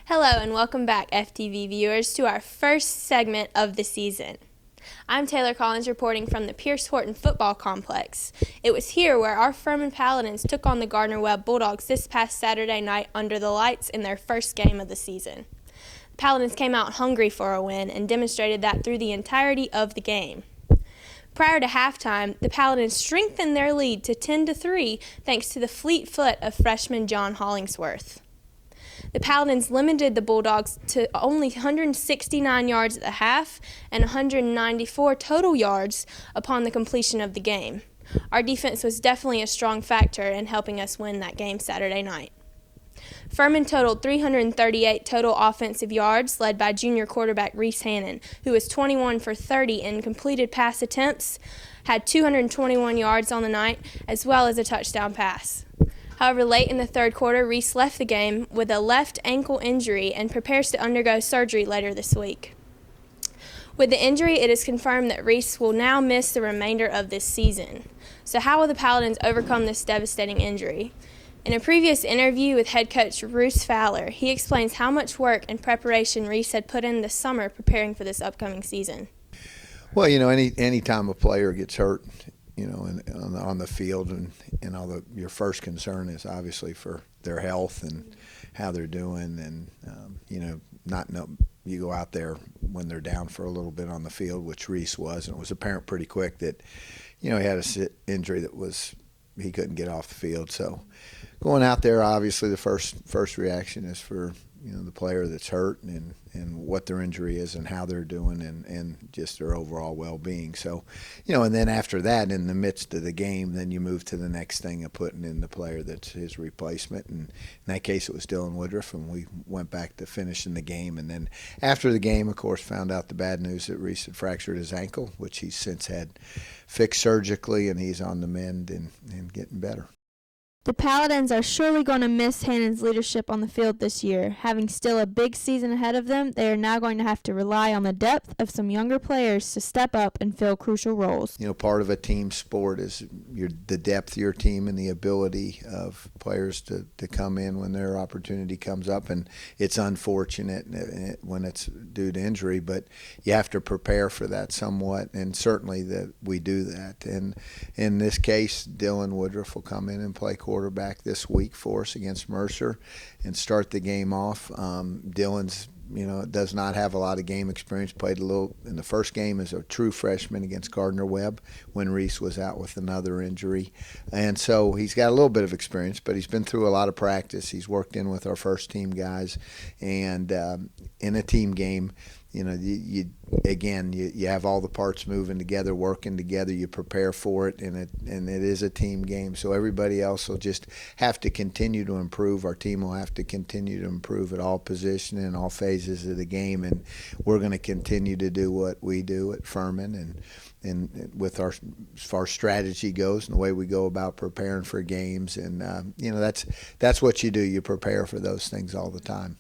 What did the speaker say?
Hello and welcome back, FTV viewers, to our first segment of the season. I'm Taylor Collins reporting from the Pierce Horton Football Complex. It was here where our Furman Paladins took on the Gardner-Webb Bulldogs this past Saturday night under the lights in their first game of the season. The Paladins came out hungry for a win and demonstrated that through the entirety of the game. Prior to halftime, the Paladins strengthened their lead to 10-3 thanks to the fleet foot of freshman John Hollingsworth. The Paladins limited the Bulldogs to only 169 yards at the half and 194 total yards upon the completion of the game. Our defense was definitely a strong factor in helping us win that game Saturday night. Furman totaled 338 total offensive yards, led by junior quarterback Reese Hannon, who was 21 for 30 in completed pass attempts, had 221 yards on the night, as well as a touchdown pass. However, late in the third quarter, Reese left the game with a left ankle injury and prepares to undergo surgery later this week. With the injury, it is confirmed that Reese will now miss the remainder of this season. So how will the Paladins overcome this devastating injury? In a previous interview with head coach Bruce Fowler, he explains how much work and preparation Reese had put in this summer preparing for this upcoming season. Well, any time a player gets hurt, on the field, and your first concern is obviously for their health and how they're doing, and you go out there when they're down for a little bit on the field, which Reese was, and it was apparent pretty quick that he had an injury that was he couldn't get off the field. So going out there, obviously the first reaction is for the player that's hurt and what their injury is and how they're doing and just their overall well-being. So, and then after that, in the midst of the game, then you move to the next thing of putting in the player that's his replacement. And in that case, it was Dylan Woodruff, and we went back to finishing the game. And then after the game, of course, found out the bad news that Reese had fractured his ankle, which he's since had fixed surgically, and he's on the mend and getting better. The Paladins are surely going to miss Hannon's leadership on the field this year. Having still a big season ahead of them, they are now going to have to rely on the depth of some younger players to step up and fill crucial roles. Part of a team sport is the depth of your team and the ability of players to come in when their opportunity comes up. And it's unfortunate when it's due to injury, but you have to prepare for that somewhat, and certainly that we do that. And in this case, Dylan Woodruff will come in and play quarterback this week for us against Mercer and start the game off. Dylan's does not have a lot of game experience, played a little in the first game as a true freshman against Gardner-Webb when Reese was out with another injury, and so he's got a little bit of experience, but he's been through a lot of practice. He's worked in with our first team guys, and in a team game, you have all the parts moving together, working together. You prepare for it, and it is a team game. So everybody else will just have to continue to improve. Our team will have to continue to improve at all positions and all phases of the game, and we're going to continue to do what we do at Furman and with as far as strategy goes and the way we go about preparing for games. And that's what you do. You prepare for those things all the time.